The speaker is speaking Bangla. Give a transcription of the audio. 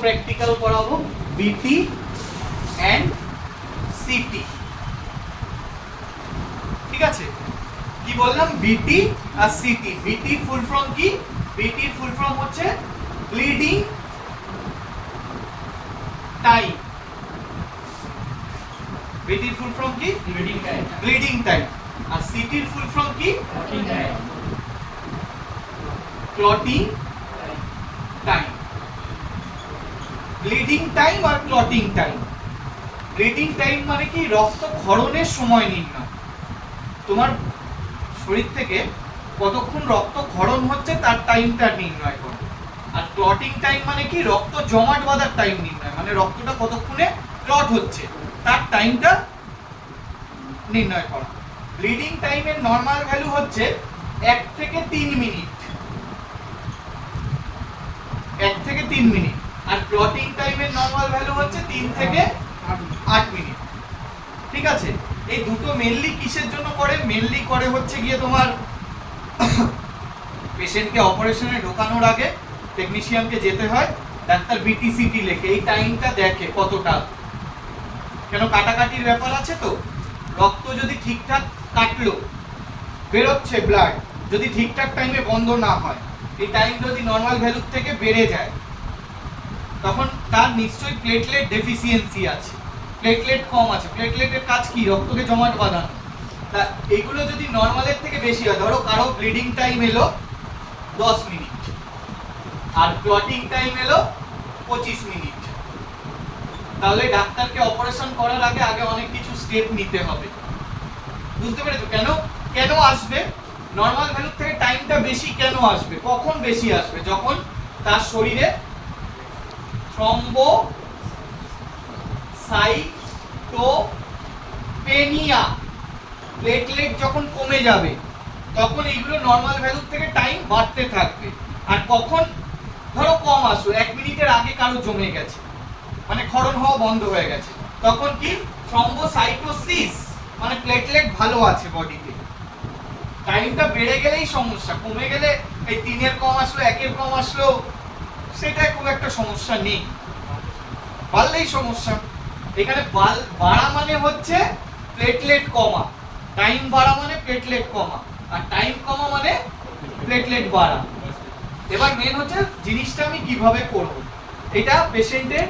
প্র্যাকটিক্যাল করাবো বিটি এন্ড সিটি। ঠিক আছে, কি বললাম? বিটি আর সিটি। বিটি ফুল ফর্ম কি? বিটি ফুল ফর্ম হচ্ছে ব্লিডিং টাইম। বিটির ফুল ফর্ম কি? Bleeding time. Bleeding time. আর সিটির ফুল ফর্ম কি? Clotting time. Clotting time. Bleeding time আর ক্লটিং টাইম। ব্লিডিং টাইম মানে কি? রক্ত ক্ষরণের সময় নির্ণয়। তোমার শরীর থেকে কতক্ষণ রক্ত ক্ষরণ হচ্ছে তার টাইমটা নির্ণয় করো। আর ক্লটিং টাইম মানে কি? রক্ত জমাট বাঁধার টাইম নির্ণয়, মানে রক্তটা কতক্ষণে ক্লট হচ্ছে তার টাইমটা নির্ণয় করা। ব্লিডিং টাইমের নরমাল ভ্যালু হচ্ছে 1 থেকে 3 মিনিট। 1 থেকে 3 মিনিট। আর ক্লটিং টাইমের নরমাল ভ্যালু হচ্ছে 3 থেকে 8 মিনিট। ঠিক আছে, এই দুটো মেইনলি কিসের জন্য করে? মেইনলি করে হচ্ছে গিয়ে তোমার পেশেন্টকে অপারেশনে ঢোকানোর আগে টেকনিশিয়ানকে যেতে হয়, ডাক্তার বিটিসিটি লেখে, এই টাইমটা দেখে কতটা, কেন কাটাকাটির ব্যাপার আছে তো। রক্ত যদি ঠিকঠাক কাটলো, বেরোচ্ছে ব্লাড, যদি ঠিকঠাক টাইমে বন্ধ না হয়, এই টাইম যদি নরমাল ভ্যালুর থেকে বেড়ে যায়, তখন তার নিশ্চয়ই প্লেটলেট ডেফিসিয়েন্সি আছে, প্লেটলেট কম আছে। প্লেটলেটের কাজ কি? রক্তকে জমাট বাঁধানো। তা এইগুলো যদি নরমালের থেকে বেশি হয়, ধরো কারো ব্লিডিং টাইম এলো 10 মিনিট আর ক্লটিং টাইম এলো 25 মিনিট, তাহলে ডাক্তারকে অপারেশন করার আগে আগে অনেক কিছু স্টেপ নিতে হবে। বুঝতে পেরেছো? কেন কেন আসবে নরমাল ভ্যালুর থেকে টাইমটা বেশি? কেন আসবে? কখন বেশি আসবে? যখন তার শরীরে থ্রম্বোসাইটোপেনিয়া, প্লেটলেট যখন কমে যাবে, তখন এইগুলো নরমাল ভ্যালুর থেকে টাইম বাড়তে থাকবে। আর কখন? ধরো কম আসলো, 1 মিনিটের আগে কারো জমে গেছে, মানে ক্ষরণ হওয়া বন্ধ হয়ে গেছে, তখন কি? থ্রম্বোসাইটোসিস, মানে প্লেটলেট ভালো আছে বডিতে। টাইমটা বেড়ে গেলেই সমস্যা, কমে গেলে এই 3 এর কম আসলো, 1 এর কম আসলো, সেটা খুব একটা সমস্যা নেই, বাড়লেই সমস্যা। এখানে বাড়া মানে হচ্ছে প্লেটলেট কমা, টাইম বাড়া মানে প্লেটলেট কমা, আর টাইম কমা মানে প্লেটলেট বাড়া। এবার মেন হচ্ছে জিনিসটা আমি কিভাবে করব, এটা পেশেন্টের